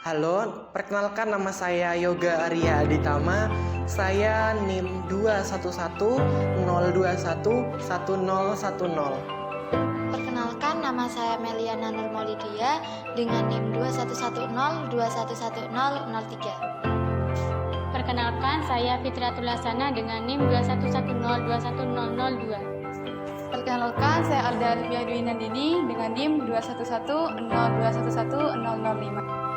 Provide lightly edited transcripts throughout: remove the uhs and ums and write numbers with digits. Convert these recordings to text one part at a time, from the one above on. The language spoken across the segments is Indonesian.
Halo, perkenalkan nama saya Yoga Arya Aditama. Saya NIM 21102111010. Perkenalkan, nama saya Meliana Nurmaulidia dengan NIM 2110211003. Perkenalkan, saya Fitratul Lasana dengan NIM 2110211002. Perkenalkan, saya Alda Alivia Dwi Nandini dengan NIM 21102111005.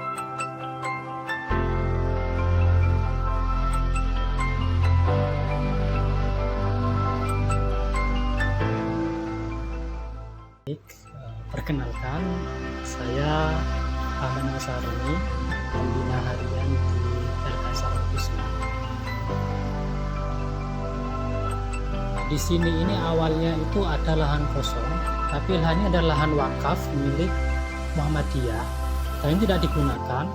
Perkenalkan, saya Ahmad Nasaruni, pembina harian di LKS Kusma. Di sini ini awalnya itu ada lahan kosong, tapi lahannya adalah lahan wakaf milik Muhammadiyah dan ini tidak digunakan.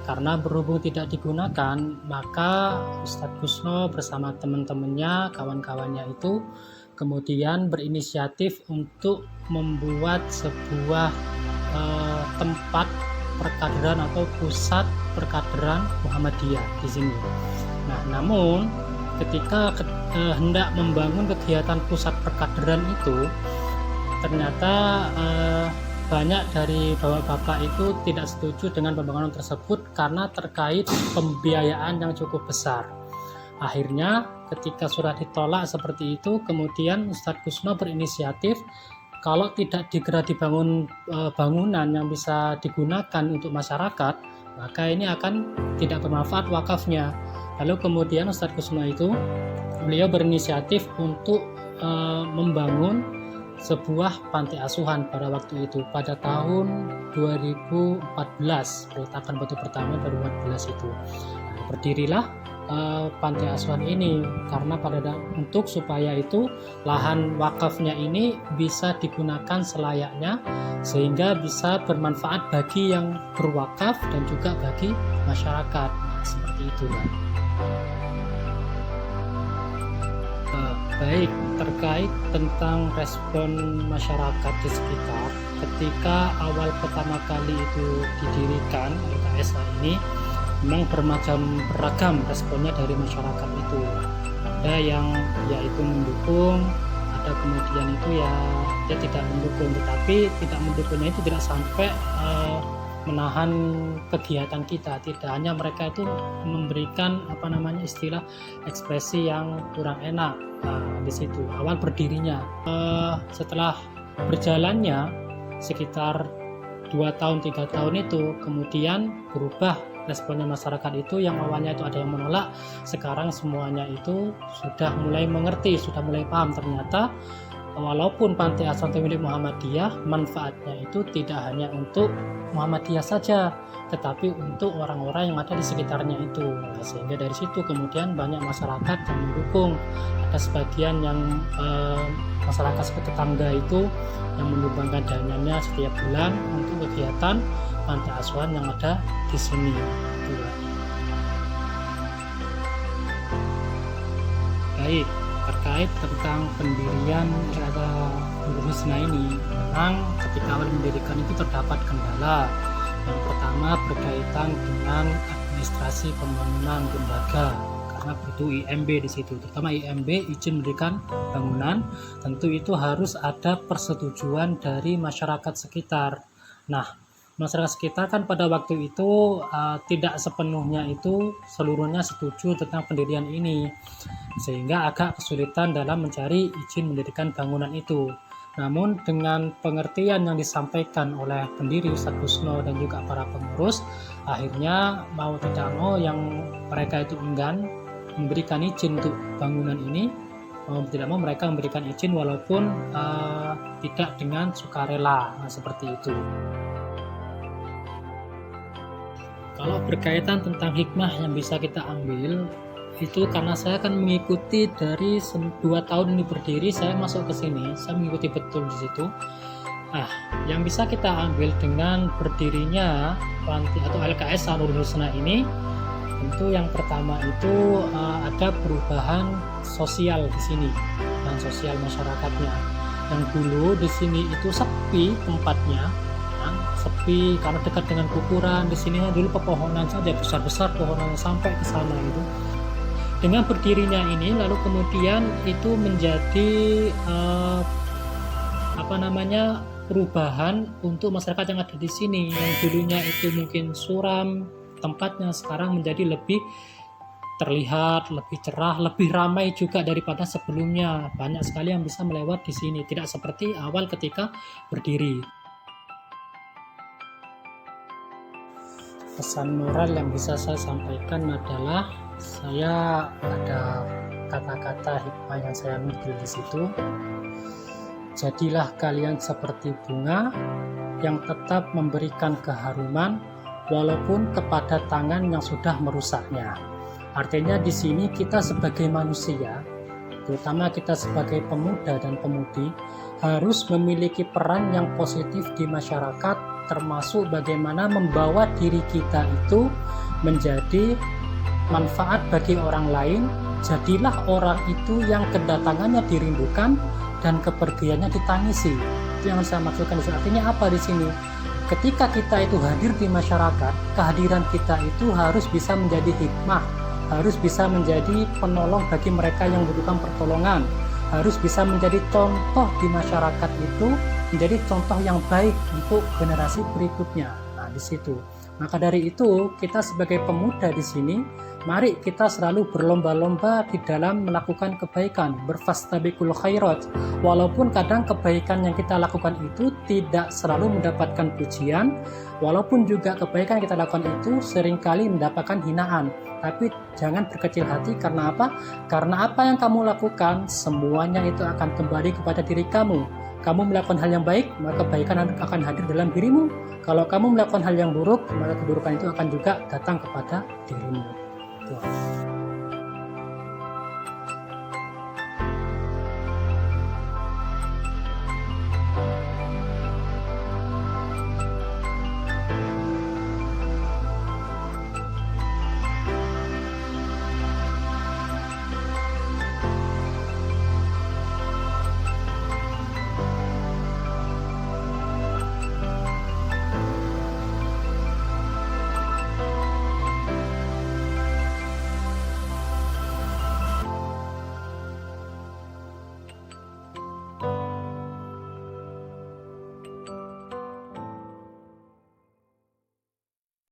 Karena berhubung tidak digunakan, maka Ustadz Kusno bersama teman-temannya, kawan-kawannya itu kemudian berinisiatif untuk membuat sebuah tempat perkaderan atau pusat perkaderan Muhammadiyah di sini. Nah, namun ketika hendak membangun kegiatan pusat perkaderan itu, ternyata banyak dari bapak-bapak itu tidak setuju dengan pembangunan tersebut karena terkait pembiayaan yang cukup besar. Akhirnya ketika sudah ditolak seperti itu, kemudian Ustadz Kusno berinisiatif kalau tidak segera dibangun bangunan yang bisa digunakan untuk masyarakat, maka ini akan tidak bermanfaat wakafnya. Lalu kemudian Ustadz Kusno itu beliau berinisiatif untuk membangun sebuah panti asuhan pada waktu itu, pada tahun 2014, peletakan batu pertama 2014 itu. Nah, berdirilah panti asuhan ini karena untuk supaya itu lahan wakafnya ini bisa digunakan selayaknya sehingga bisa bermanfaat bagi yang berwakaf dan juga bagi masyarakat. Nah, seperti itu, Pak. Baik, terkait tentang respon masyarakat di sekitar ketika awal pertama kali itu didirikan LKSA ini, memang beragam responnya dari masyarakat itu. Ada yang yaitu mendukung, ada kemudian itu ya dia tidak mendukung, tetapi tidak mendukungnya itu tidak sampai menahan kegiatan kita. Tidak hanya mereka itu memberikan istilah ekspresi yang kurang enak di situ awal berdirinya. Setelah berjalannya sekitar 2 tahun 3 tahun itu kemudian berubah responnya masyarakat itu, yang awalnya itu ada yang menolak, sekarang semuanya itu sudah mulai mengerti, sudah mulai paham ternyata walaupun panti asuhan milik Muhammadiyah, manfaatnya itu tidak hanya untuk Muhammadiyah saja, tetapi untuk orang-orang yang ada di sekitarnya itu. Nah, sehingga dari situ kemudian banyak masyarakat yang mendukung. Ada sebagian yang masyarakat seperti tetangga itu yang menyumbangkan dananya setiap bulan untuk kegiatan panti asuhan yang ada di sini. Baik, terkait tentang pendirian Rada Nurul Husna ini, memang ketika awal mendirikan itu terdapat kendala. Yang pertama berkaitan dengan administrasi pembangunan lembaga, karena butuh IMB di situ, terutama IMB izin mendirikan bangunan, tentu itu harus ada persetujuan dari masyarakat sekitar. Nah, masyarakat sekitar kan pada waktu itu tidak sepenuhnya itu seluruhnya setuju tentang pendirian ini, sehingga agak kesulitan dalam mencari izin mendirikan bangunan itu. Namun dengan pengertian yang disampaikan oleh pendiri Ustadz Kusno dan juga para pengurus, akhirnya mau tidak mau yang mereka itu enggan memberikan izin untuk bangunan ini, mau tidak mau mereka memberikan izin walaupun tidak dengan sukarela. Nah, seperti itu. Kalau berkaitan tentang hikmah yang bisa kita ambil, itu karena saya akan mengikuti dari 2 tahun ini berdiri, saya masuk ke sini, saya mengikuti betul di situ. Nah, yang bisa kita ambil dengan berdirinya panti atau LKS Nurul Husna ini, tentu yang pertama itu ada perubahan sosial di sini dan sosial masyarakatnya. Yang dulu di sini itu sepi tempatnya, sepi karena dekat dengan kuburan. Di sini dulu pepohonan saja, besar-besar pohonannya sampai ke sana itu. Dengan berdirinya ini lalu kemudian itu menjadi perubahan untuk masyarakat yang ada di sini. Yang dulunya itu mungkin suram tempatnya, sekarang menjadi lebih terlihat, lebih cerah, lebih ramai juga daripada sebelumnya. Banyak sekali yang bisa melewat di sini, tidak seperti awal ketika berdiri. Pesan moral yang bisa saya sampaikan adalah saya ada kata-kata hikmah yang saya nukil di situ. Jadilah kalian seperti bunga yang tetap memberikan keharuman walaupun kepada tangan yang sudah merusaknya. Artinya di sini kita sebagai manusia, terutama kita sebagai pemuda dan pemudi, harus memiliki peran yang positif di masyarakat, termasuk bagaimana membawa diri kita itu menjadi manfaat bagi orang lain. Jadilah orang itu yang kedatangannya dirindukan dan kepergiannya ditangisi. Itu yang saya maksudkan. Artinya apa di sini? Ketika kita itu hadir di masyarakat, kehadiran kita itu harus bisa menjadi hikmah, harus bisa menjadi penolong bagi mereka yang membutuhkan pertolongan, harus bisa menjadi contoh di masyarakat itu, menjadi contoh yang baik untuk generasi berikutnya. Nah, di situ. Maka dari itu, kita sebagai pemuda di sini, mari kita selalu berlomba-lomba di dalam melakukan kebaikan, berfastabiqul khairat. Walaupun kadang kebaikan yang kita lakukan itu tidak selalu mendapatkan pujian, walaupun juga kebaikan yang kita lakukan itu seringkali mendapatkan hinaan. Tapi jangan berkecil hati, karena apa? Karena apa yang kamu lakukan, semuanya itu akan kembali kepada diri kamu. Kamu melakukan hal yang baik, maka kebaikan akan hadir dalam dirimu. Kalau kamu melakukan hal yang buruk, maka keburukan itu akan juga datang kepada dirimu. Tuh.